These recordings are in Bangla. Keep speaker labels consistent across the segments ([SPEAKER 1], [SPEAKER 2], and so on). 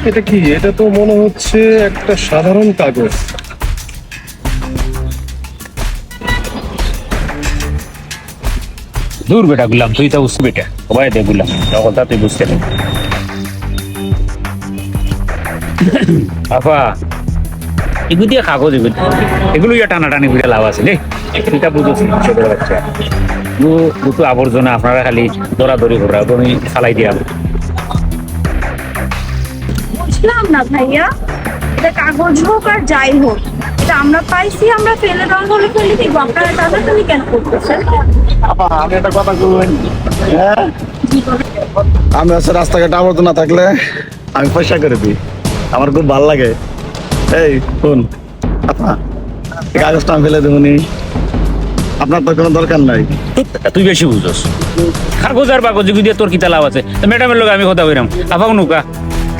[SPEAKER 1] এটা কি? এটা তো মনে হচ্ছে একটা সাধারণ কাগজ।
[SPEAKER 2] দূর বেটা গুলাম, তুই তো বুঝতে বেটা, সবাই দে গুলাম, কথা তুই বুঝতে নেই। আফা এগুলো দিয়ে কাগজ এগুলো ইয়া টানাটানি করে লাভ আছে রে, এটা বুঝেছি ছোট বাচ্চা দুটো আবর্জনা আপনারা খালি দৌড়াদৌড়ি করা, তুমি ফালাই দিয়া।
[SPEAKER 3] বুঝলাম না ভাইয়া, এটা কাগজ হোক আর যাই হোক, এটা আমরা পাইছি, আমরা ফেলে দেওয়া হলে ফেলে দিব, আপনারা দাদা তুমি কেন করতেছেন?
[SPEAKER 1] আমি একটা কথা বলবেন,
[SPEAKER 4] আমি হচ্ছে রাস্তাঘাটে আবর্জনা না থাকলে আমি পয়সা করে দিই, আমার খুব ভালো লাগে। এই শুন, কাগজটা আমি ফেলে দেবনি, আপনার তো কোনো দরকার নাই।
[SPEAKER 2] তুই বেশি বুঝোস, কাগজ আর বাগজ দিয়ে তোর কিতা লাভ আছে? ম্যাডামের লোক আমি কথা বললাম, আপাও নৌকা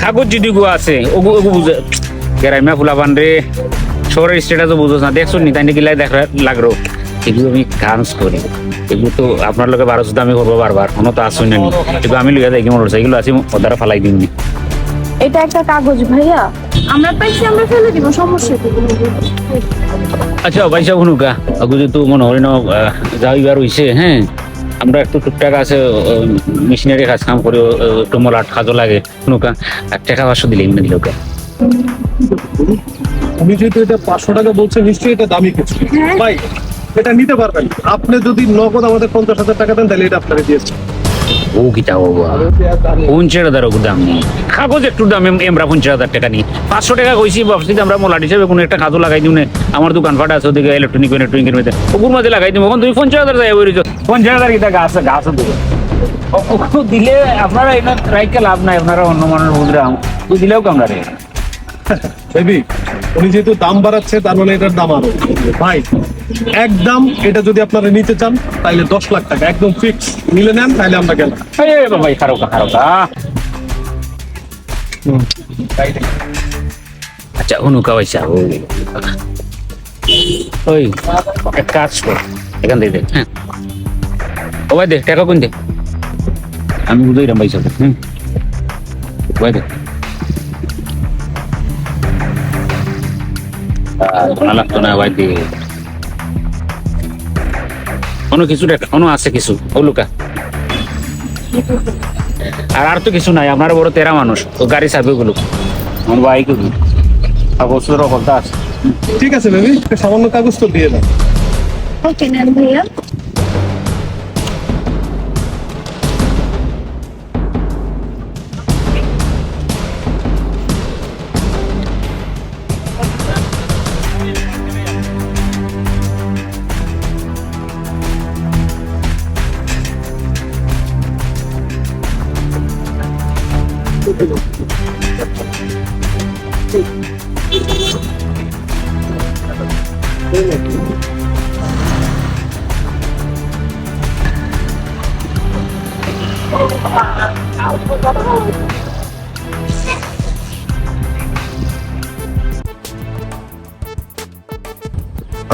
[SPEAKER 2] কাগজ যদি গো আছে ওগু ওগু বুঝে গ্রামে ফুলাবান রে, শহরের স্টেটাসও বুঝোস না, দেখছো নি তাই গিলাই দেখ লাগলো। এগুলো আমি কাজ করি, এগুলো তো আপনার লোকে 1200 আমি করবো বারবার, কোনো তো আসুন না, এগুলো আমি লইয়া যাই মোটর সাইকেল আছে ওদারা ফালাই দিবনি।
[SPEAKER 3] এটা একটা কাগজ ভাইয়া, আমরা পাইছি, আমরা ফেলে দিব, সমস্যা কি?
[SPEAKER 2] আচ্ছা ভাই সাহেব নৌকা আগু যেহেতু মনে হয় না যাইবার হইছে, হ্যাঁ আমরা একটু টুকটাক আছে মেশিনারি কাজ কাম করি, একটু মলাট কাজও লাগে নৌকা, আর টাকা 500 দিলে এমনি দিল ওকে।
[SPEAKER 1] উনি যেহেতু এটা 500 টাকা বলছেন, নিশ্চয়ই এটা দামি কিছু। ভাই এটা নিতে পারবেন, আপনি যদি নগদ আমাদের 50,000 টাকা দেন তাহলে এটা আপনাকে দিয়েছে।
[SPEAKER 2] ও কিটা বাবা 50,000 দাম নেই, কাগজ একটু দাম, আমরা 50,000 টাকা নিই, 500 টাকা কইছি ভাবছি আমরা মলাট হিসেবে কোনো একটা কাজও লাগাই দিও না, আমার দোকান ফাটা আছে ওদিকে ইলেকট্রনিকের মধ্যে, ওগুর মধ্যে লাগাই দিব, তুমি 50,000 যাই বলেছো, 50,000 কিটা গাছ গাছও দেবে দিলে আপনারা এটা রাইকে লাভ নাই, আপনারা অন্য মানুষ বুঝলাম তুই দিলেও কামড়া রে
[SPEAKER 1] বেবি, উনি যেহেতু দাম বাড়াচ্ছে তার মানে এটার দাম আরো। ভাই একদম এটা যদি আপনারা নিতে চান তাহলে 10 লাখ টাকা একদম ফিক্স, নিলে নেন তাহলে আমরা গেলাম।
[SPEAKER 2] ভাই খারোকা আচ্ছা অনুকা পয়সা ওই এক কাজ কর, এখান থেকে দেখ, হ্যাঁ ও ভাই দেখ টাকা কোন দে, আমি বুঝাই রাম পয়সা, ভাই দেখ শোনা লাগতো না ভাই দিয়ে কোনো কিছু কোনো আছে কিছু ও লুকা, আর তো কিছু নাই, আপনার বড় 13 মানুষ, ও গাড়ি চাবি গুলো আমার ভাই কি বছর কথা আছে।
[SPEAKER 1] ঠিক আছে বেবি, সামান্য কাগজ তো দিয়ে দাও।
[SPEAKER 3] ওকে নেন ভাইয়া।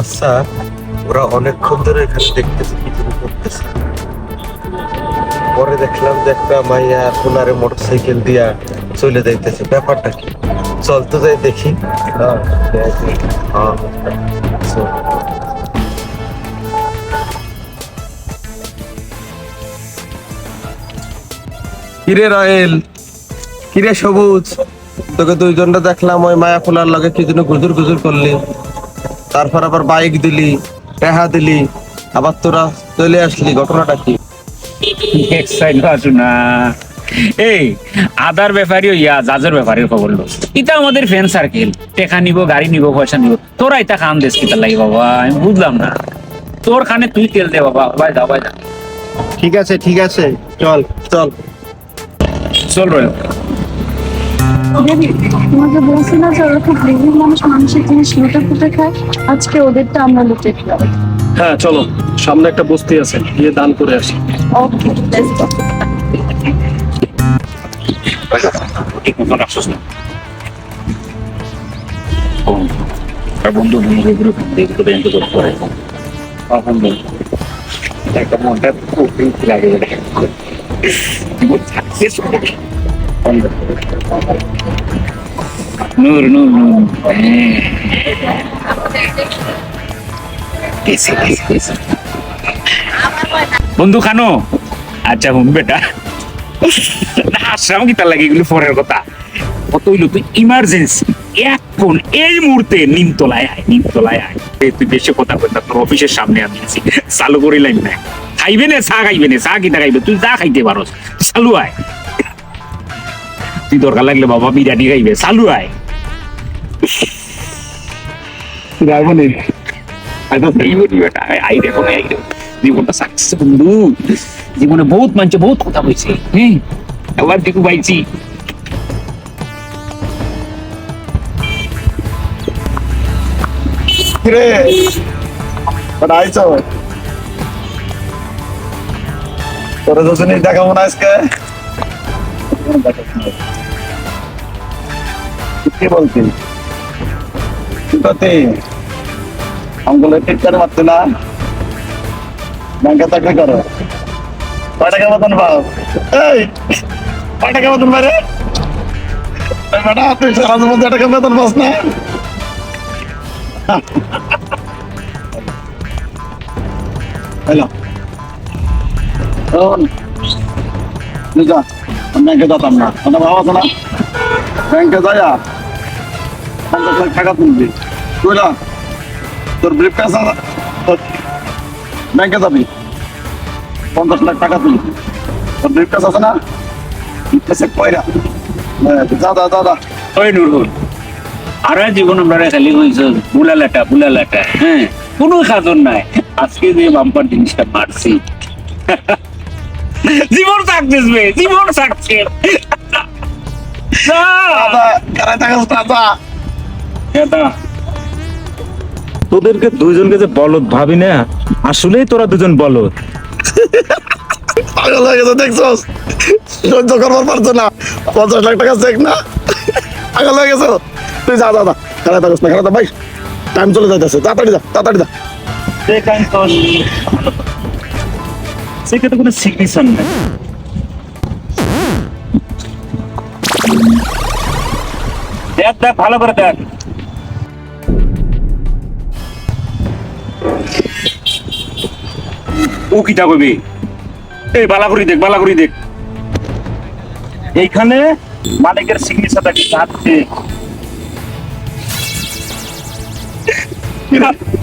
[SPEAKER 4] আচ্ছা, ওরা অনেকক্ষণ ধরে এখানে দেখতেছে কি যেন করতেছে, পরে দেখলাম যে একটা মাইয়া ওনারে মোটরসাইকেল দিয়া চলে যাইতেছে, ব্যাপারটা কি? চল তো যাই দেখি। কিরে রয়েল, কিরে সবুজ, তোকে দুইজনটা দেখলাম ওই মায়া খোলার লগে কি যেন গুজুর গুজুর করলি, তারপর আবার বাইক দিলি, টেহা দিলি, আবার তোরা চলে আসলি, ঘটনাটা কি?
[SPEAKER 2] না এই আদার ব্যাপারী ইয়া জাজের ব্যাপারের খবর লো, এটা আমাদের ফ্রেন্ড সার্কেল, টেকা নিব, গাড়ি নিব, পয়সা নিব, তোরা এটা খান দেশ কিতা লাগি বাবা, আমি বুঝলাম না, তোর খানে তুই তেল দে বাবা, ভাই যা ভাই যা।
[SPEAKER 4] ঠিক আছে ঠিক আছে, চল চল
[SPEAKER 2] চল রয়েল।
[SPEAKER 3] তোমাকে বলছি না যে ওরা খুব গরিব মানুষ, মানুষের জিনিস লুটে ফুটে খায়, আজকে ওদেরটা আমরা লুটে খেলাম।
[SPEAKER 1] হ্যাঁ চলো, সামনে একটা বস্তি আছে, গিয়ে দান করে আসি।
[SPEAKER 3] Okay let's go.
[SPEAKER 2] ঠিক মতন রাখছিস না আর বন্ধু বন্ধু গ্রুপ দেখতে ব্যাংক করতে পারে, তখন একটা মনটা খুব লাগে নূর নূর নূর বন্ধু খানো আচ্ছা হুম বেটা হাসরাম কি তার লাগে এগুলো পরের কথা কত হইলো তুই ইমার্জেন্সি এখন এই মুহূর্তে নিমতলায় আয় তুই বেশি কথা বলতা তোর অফিসের সামনে আমি আছি চালু করিলাম না খাইবে না চা খাইবে না চা কিনা খাইবে তুই যা খাইতে পারোস চালু আয় তুই দরকার লাগলে বাবা বিরিয়ানি খাইবে চালু আয়
[SPEAKER 1] রাইবনি
[SPEAKER 2] জীবনটা সাকসেস বন্ধু জীবনে বহুত মানছে বহুত কথা বলছে হ্যাঁ আবার দেখু পাইছি
[SPEAKER 4] রে আইছো তোরা দুজনে দেখাবো না আজকে কি বলছি কি করতে আমগুলো ঠিক করে মারতে না ব্যাংকে চাকরি করো কয় টাকা মতন পাও এই কয় টাকা মতন পারে বেটা তুই সারা জীবন যে টাকা বেতন পাস না হ্যালো যা ব্যাংকে যেতাম না মানে ভাবা আছে না ব্যাংকে যাইয়া 50 লাখ টাকা তুলবি বুঝলা তোর ব্রিফ কাজ ব্যাংকে যাবি 50 লাখ টাকা তুলবি তোর ব্রিফ কাজ আছে না কয়রা যা যা যা যা
[SPEAKER 2] ওই নুরুল আর জীবন আমরা খালি হয়েছে বুলালাটা হ্যাঁ কোনো খাদন নাই আজকে যে বাম্পার জিনিসটা মারছি জীবন সাকসেস বে জীবন সাকসেস
[SPEAKER 5] তোদেরকে দুইজনকে যে বলদ ভাবি না আসলেই তোরা দুজন বলদ
[SPEAKER 4] পাগল হয়ে গেছে দেখছস সহ্য করবার পারছো না 50 লাখ টাকা চেক না পাগল হয়ে গেছো তুই যা যা যা খেলা থাকস না খেলা থাক ভাই টাইম চলে যাইতেছে তাড়াতাড়ি যা
[SPEAKER 5] দেখান তো সেটা তো কোনো সিগনেচার নাই
[SPEAKER 2] দেখ ভালো করে দেখ ও কিটা কইবি এই বালা করি দেখ
[SPEAKER 5] এইখানে মালিকের সিগনেচারটা কি থাকছে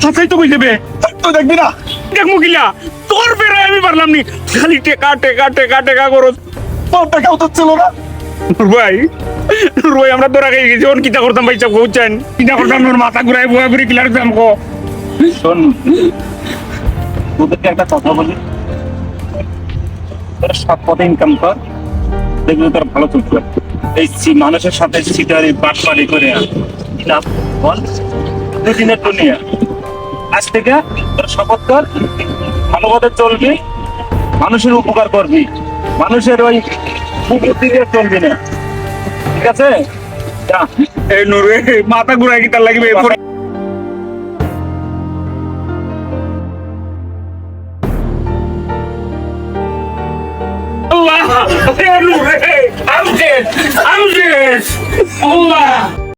[SPEAKER 2] হাসাই তো কই দেবে
[SPEAKER 4] তুই দেখবি না
[SPEAKER 2] দেখ মুকিলা তোর বেরে আমি পারলাম নি খালি টেকা করো
[SPEAKER 4] তোর টাকাও তো ছিল না
[SPEAKER 2] ভাই আমরা তোরা খেয়ে গেছি ওর কিটা করতাম ভাই সব বুঝছেন কিটা করতাম ওর মাথা ঘুরাই বুয়া ঘুরি কিলার দাম কো
[SPEAKER 5] শোন তোদেরকে একটা কথা বলি তোরা সৎ পথে ইনকাম কর দেখবি তোর ভালো চলবে এই মানুষের সাথে সিটারি বাটপাড়ি করে না বল দুদিনের দুনিয়া আজ থেকে তোর শপথ কর ভালো পথে চলবি মানুষের উপকার করবি মানুষের ওই কুকুর দিকে চলবি না ঠিক আছে যা
[SPEAKER 2] এই নুরে মাথা ঘুরাই কি তার লাগবে আল্লাহ, নুরে, I'm dead. Allah.